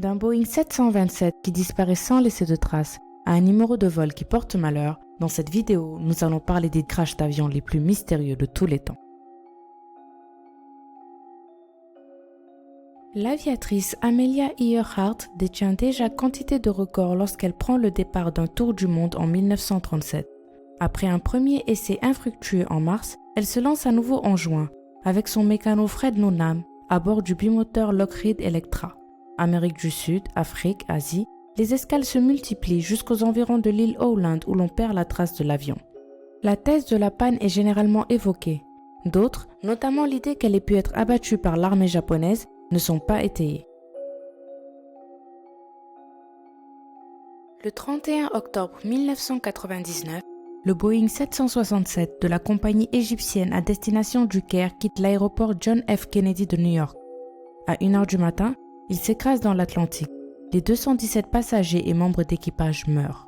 D'un Boeing 727 qui disparaît sans laisser de traces à un numéro de vol qui porte malheur, dans cette vidéo, nous allons parler des crashs d'avions les plus mystérieux de tous les temps. L'aviatrice Amelia Earhart détient déjà quantité de records lorsqu'elle prend le départ d'un tour du monde en 1937. Après un premier essai infructueux en mars, elle se lance à nouveau en juin, avec son mécano Fred Noonan à bord du bimoteur Lockheed Electra. Amérique du Sud, Afrique, Asie, les escales se multiplient jusqu'aux environs de l'île Howland où l'on perd la trace de l'avion. La thèse de la panne est généralement évoquée. D'autres, notamment l'idée qu'elle ait pu être abattue par l'armée japonaise, ne sont pas étayées. Le 31 octobre 1999, le Boeing 767 de la compagnie égyptienne à destination du Caire quitte l'aéroport John F. Kennedy de New York. À 1h du matin, il s'écrase dans l'Atlantique. Les 217 passagers et membres d'équipage meurent.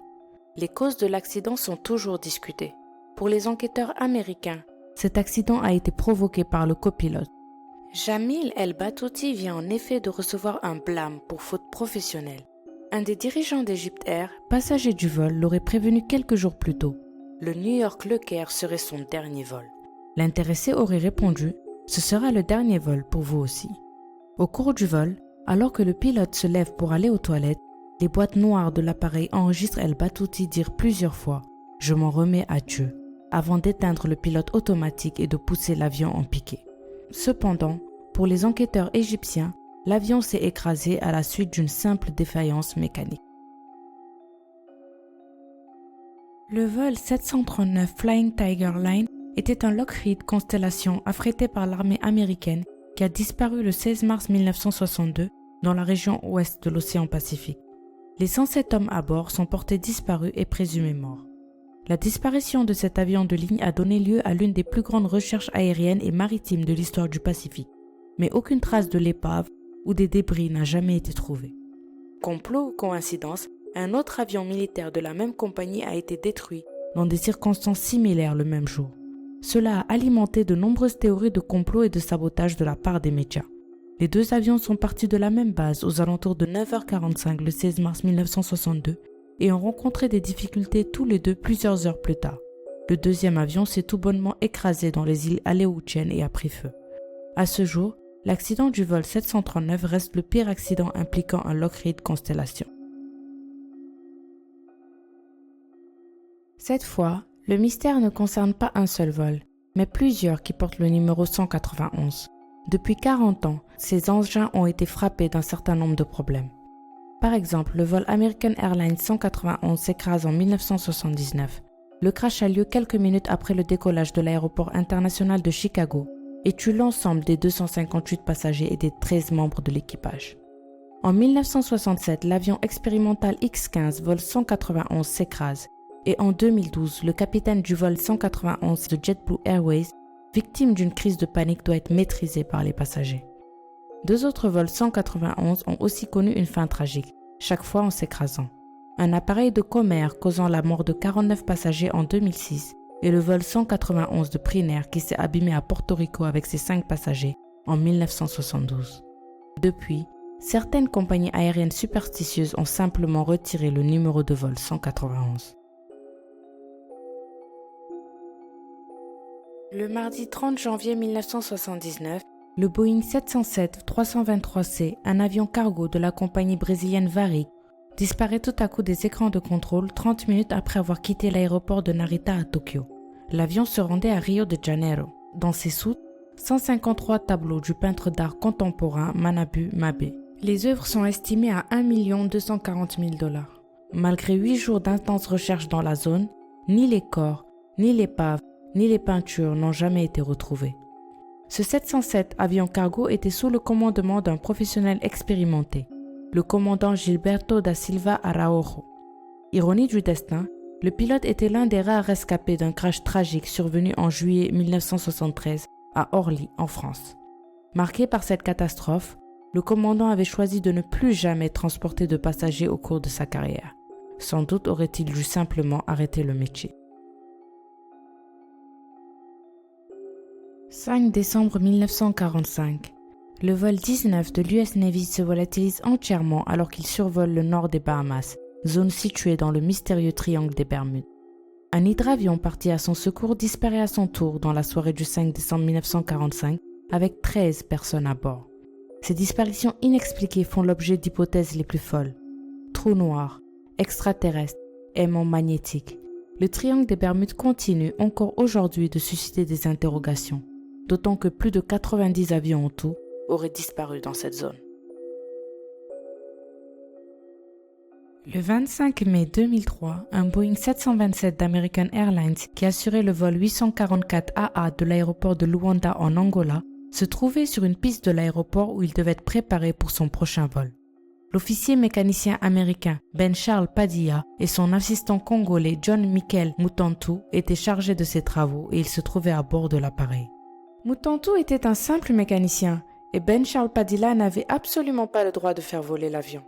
Les causes de l'accident sont toujours discutées. Pour les enquêteurs américains, cet accident a été provoqué par le copilote. Jamil El Battouti vient en effet de recevoir un blâme pour faute professionnelle. Un des dirigeants d'Egypt Air, passager du vol, l'aurait prévenu quelques jours plus tôt. Le New York-Le Caire serait son dernier vol. L'intéressé aurait répondu « Ce sera le dernier vol pour vous aussi ». Au cours du vol, alors que le pilote se lève pour aller aux toilettes, les boîtes noires de l'appareil enregistrent El Battouti dire plusieurs fois « Je m'en remets à Dieu » avant d'éteindre le pilote automatique et de pousser l'avion en piqué. Cependant, pour les enquêteurs égyptiens, l'avion s'est écrasé à la suite d'une simple défaillance mécanique. Le vol 739 Flying Tiger Line était un Lockheed Constellation affrété par l'armée américaine qui a disparu le 16 mars 1962 dans la région ouest de l'océan Pacifique. Les 107 hommes à bord sont portés disparus et présumés morts. La disparition de cet avion de ligne a donné lieu à l'une des plus grandes recherches aériennes et maritimes de l'histoire du Pacifique, mais aucune trace de l'épave ou des débris n'a jamais été trouvée. Complot ou coïncidence, un autre avion militaire de la même compagnie a été détruit dans des circonstances similaires le même jour. Cela a alimenté de nombreuses théories de complot et de sabotage de la part des médias. Les deux avions sont partis de la même base aux alentours de 9h45 le 16 mars 1962 et ont rencontré des difficultés tous les deux plusieurs heures plus tard. Le deuxième avion s'est tout bonnement écrasé dans les îles Aléoutiennes et a pris feu. À ce jour, l'accident du vol 739 reste le pire accident impliquant un Lockheed Constellation. Cette fois, le mystère ne concerne pas un seul vol, mais plusieurs qui portent le numéro 191. Depuis 40 ans, ces engins ont été frappés d'un certain nombre de problèmes. Par exemple, le vol American Airlines 191 s'écrase en 1979. Le crash a lieu quelques minutes après le décollage de l'aéroport international de Chicago et tue l'ensemble des 258 passagers et des 13 membres de l'équipage. En 1967, l'avion expérimental X-15 vol 191 s'écrase. Et en 2012, le capitaine du vol 191 de JetBlue Airways, victime d'une crise de panique, doit être maîtrisé par les passagers. Deux autres vols 191 ont aussi connu une fin tragique, chaque fois en s'écrasant. Un appareil de Comair causant la mort de 49 passagers en 2006 et le vol 191 de Prinair qui s'est abîmé à Porto Rico avec ses 5 passagers en 1972. Depuis, certaines compagnies aériennes superstitieuses ont simplement retiré le numéro de vol 191. Le mardi 30 janvier 1979, le Boeing 707-323C, un avion cargo de la compagnie brésilienne Varig, disparaît tout à coup des écrans de contrôle 30 minutes après avoir quitté l'aéroport de Narita à Tokyo. L'avion se rendait à Rio de Janeiro. Dans ses soutes, 153 tableaux du peintre d'art contemporain Manabu Mabe. Les œuvres sont estimées à $1 240 000. Malgré 8 jours d'intenses recherches dans la zone, ni les corps, ni l'épave, ni les peintures n'ont jamais été retrouvées. Ce 707 avion cargo était sous le commandement d'un professionnel expérimenté, le commandant Gilberto da Silva Araújo. Ironie du destin, le pilote était l'un des rares rescapés d'un crash tragique survenu en juillet 1973 à Orly, en France. Marqué par cette catastrophe, le commandant avait choisi de ne plus jamais transporter de passagers au cours de sa carrière. Sans doute aurait-il dû simplement arrêter le métier. 5 décembre 1945. Le vol 19 de l'US Navy se volatilise entièrement alors qu'il survole le nord des Bahamas, zone située dans le mystérieux triangle des Bermudes. Un hydravion parti à son secours disparaît à son tour dans la soirée du 5 décembre 1945 avec 13 personnes à bord. Ces disparitions inexpliquées font l'objet d'hypothèses les plus folles. Trous noirs, extraterrestres, aimants magnétiques. Le triangle des Bermudes continue encore aujourd'hui de susciter des interrogations, d'autant que plus de 90 avions en tout auraient disparu dans cette zone. Le 25 mai 2003, un Boeing 727 d'American Airlines qui assurait le vol 844 AA de l'aéroport de Luanda en Angola se trouvait sur une piste de l'aéroport où il devait être préparé pour son prochain vol. L'officier mécanicien américain Ben Charles Padilla et son assistant congolais John Michael Mutantu étaient chargés de ces travaux et ils se trouvaient à bord de l'appareil. Mutantu était un simple mécanicien et Ben Charles Padilla n'avait absolument pas le droit de faire voler l'avion.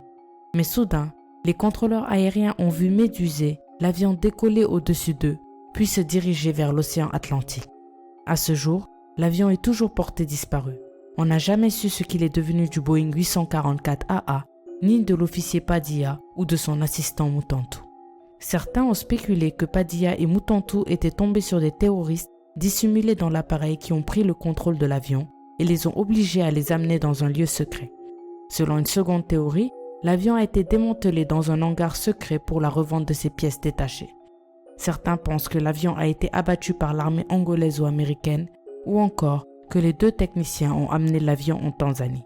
Mais soudain, les contrôleurs aériens ont vu méduser l'avion décoller au-dessus d'eux, puis se diriger vers l'océan Atlantique. À ce jour, l'avion est toujours porté disparu. On n'a jamais su ce qu'il est devenu du Boeing 844 AA, ni de l'officier Padilla ou de son assistant Mutantu. Certains ont spéculé que Padilla et Mutantu étaient tombés sur des terroristes dissimulés dans l'appareil qui ont pris le contrôle de l'avion et les ont obligés à les amener dans un lieu secret. Selon une seconde théorie, l'avion a été démantelé dans un hangar secret pour la revente de ses pièces détachées. Certains pensent que l'avion a été abattu par l'armée angolaise ou américaine, ou encore que les deux techniciens ont amené l'avion en Tanzanie.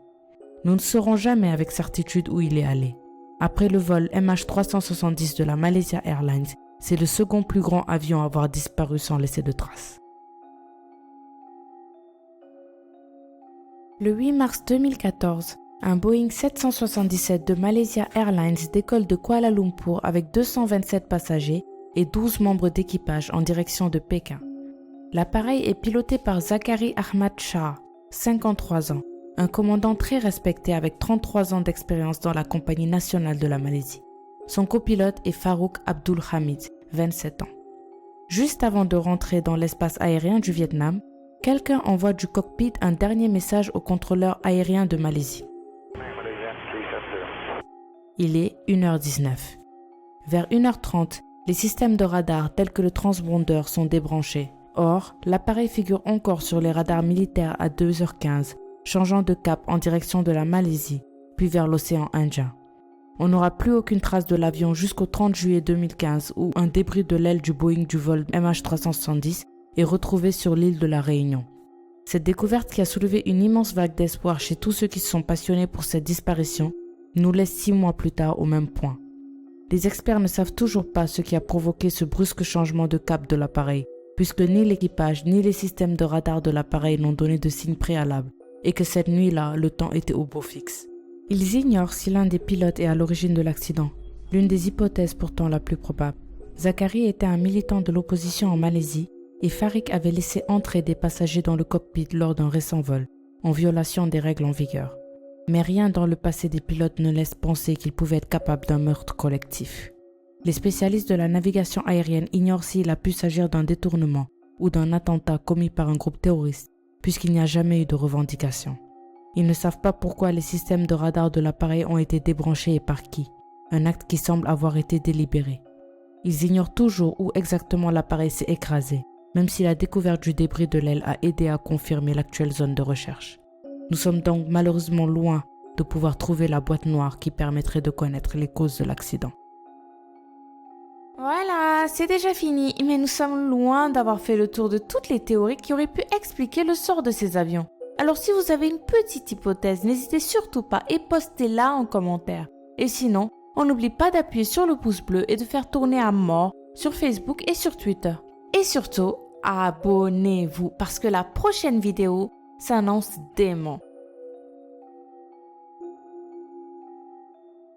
Nous ne saurons jamais avec certitude où il est allé. Après le vol MH370 de la Malaysia Airlines, c'est le second plus grand avion à avoir disparu sans laisser de traces. Le 8 mars 2014, un Boeing 777 de Malaysia Airlines décolle de Kuala Lumpur avec 227 passagers et 12 membres d'équipage en direction de Pékin. L'appareil est piloté par Zachary Ahmad Shah, 53 ans, un commandant très respecté avec 33 ans d'expérience dans la compagnie nationale de la Malaisie. Son copilote est Farouk Abdul Hamid, 27 ans. Juste avant de rentrer dans l'espace aérien du Vietnam, quelqu'un envoie du cockpit un dernier message au contrôleur aérien de Malaisie. Il est 1h19. Vers 1h30, les systèmes de radar tels que le transpondeur sont débranchés. Or, l'appareil figure encore sur les radars militaires à 2h15, changeant de cap en direction de la Malaisie, puis vers l'océan Indien. On n'aura plus aucune trace de l'avion jusqu'au 30 juillet 2015 où un débris de l'aile du Boeing du vol MH370 est retrouvé sur l'île de la Réunion. Cette découverte qui a soulevé une immense vague d'espoir chez tous ceux qui se sont passionnés pour cette disparition nous laisse 6 mois plus tard au même point. Les experts ne savent toujours pas ce qui a provoqué ce brusque changement de cap de l'appareil, puisque ni l'équipage ni les systèmes de radar de l'appareil n'ont donné de signes préalables, et que cette nuit-là, le temps était au beau fixe. Ils ignorent si l'un des pilotes est à l'origine de l'accident, l'une des hypothèses pourtant la plus probable. Zachary était un militant de l'opposition en Malaisie, et Farik avait laissé entrer des passagers dans le cockpit lors d'un récent vol, en violation des règles en vigueur. Mais rien dans le passé des pilotes ne laisse penser qu'ils pouvaient être capables d'un meurtre collectif. Les spécialistes de la navigation aérienne ignorent s'il a pu s'agir d'un détournement ou d'un attentat commis par un groupe terroriste, puisqu'il n'y a jamais eu de revendication. Ils ne savent pas pourquoi les systèmes de radar de l'appareil ont été débranchés et par qui, un acte qui semble avoir été délibéré. Ils ignorent toujours où exactement l'appareil s'est écrasé, même si la découverte du débris de l'aile a aidé à confirmer l'actuelle zone de recherche. Nous sommes donc malheureusement loin de pouvoir trouver la boîte noire qui permettrait de connaître les causes de l'accident. Voilà, c'est déjà fini, mais nous sommes loin d'avoir fait le tour de toutes les théories qui auraient pu expliquer le sort de ces avions. Alors si vous avez une petite hypothèse, n'hésitez surtout pas et postez-la en commentaire. Et sinon, on n'oublie pas d'appuyer sur le pouce bleu et de faire tourner à mort sur Facebook et sur Twitter. Et surtout, abonnez-vous parce que la prochaine vidéo s'annonce dément.